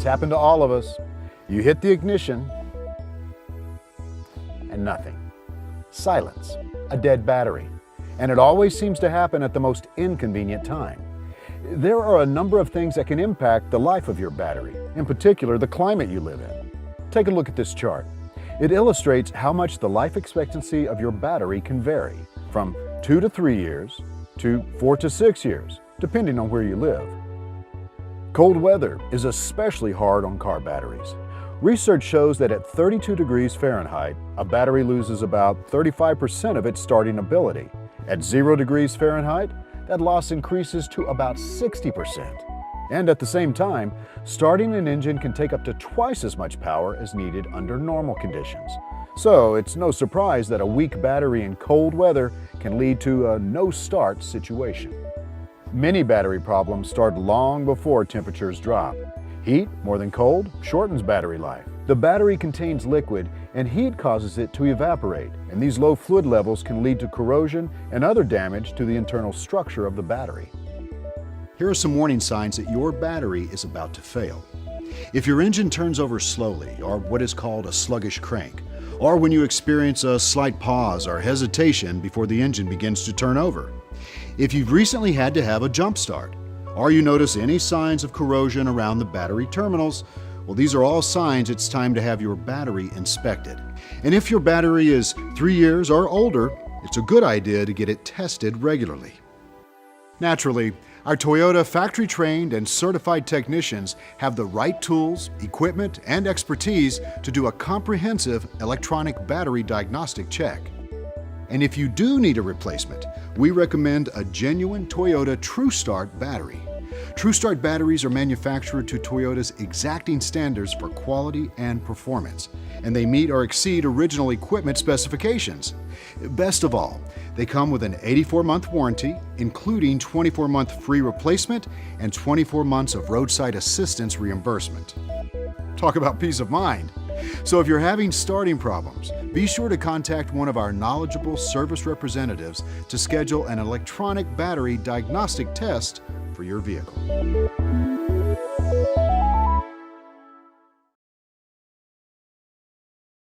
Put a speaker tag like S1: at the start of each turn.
S1: It's happened to all of us. You hit the ignition and nothing. Silence, a dead battery. And it always seems to happen at the most inconvenient time. There are a number of things that can impact the life of your battery, in particular the climate you live in. Take a look at this chart. It illustrates how much the life expectancy of your battery can vary, from 2 to 3 years to 4 to 6 years, depending on where you live. Cold weather is especially hard on car batteries. Research shows that at 32 degrees Fahrenheit, a battery loses about 35% of its starting ability. At 0 degrees Fahrenheit, that loss increases to about 60%. And at the same time, starting an engine can take up to twice as much power as needed under normal conditions. So it's no surprise that a weak battery in cold weather can lead to a no-start situation. Many battery problems start long before temperatures drop. Heat, more than cold, shortens battery life. The battery contains liquid, and heat causes it to evaporate, and these low fluid levels can lead to corrosion and other damage to the internal structure of the battery. Here are some warning signs that your battery is about to fail. If your engine turns over slowly, or what is called a sluggish crank, or when you experience a slight pause or hesitation before the engine begins to turn over. If you've recently had to have a jump start, or you notice any signs of corrosion around the battery terminals, well, these are all signs it's time to have your battery inspected. And if your battery is 3 years or older, it's a good idea to get it tested regularly. Naturally, our Toyota factory-trained and certified technicians have the right tools, equipment, and expertise to do a comprehensive electronic battery diagnostic check. And if you do need a replacement, we recommend a genuine Toyota TrueStart battery. TrueStart batteries are manufactured to Toyota's exacting standards for quality and performance, and they meet or exceed original equipment specifications. Best of all, they come with an 84-month warranty, including 24-month free replacement and 24 months of roadside assistance reimbursement. Talk about peace of mind. So if you're having starting problems, be sure to contact one of our knowledgeable service representatives to schedule an electronic battery diagnostic test for your vehicle.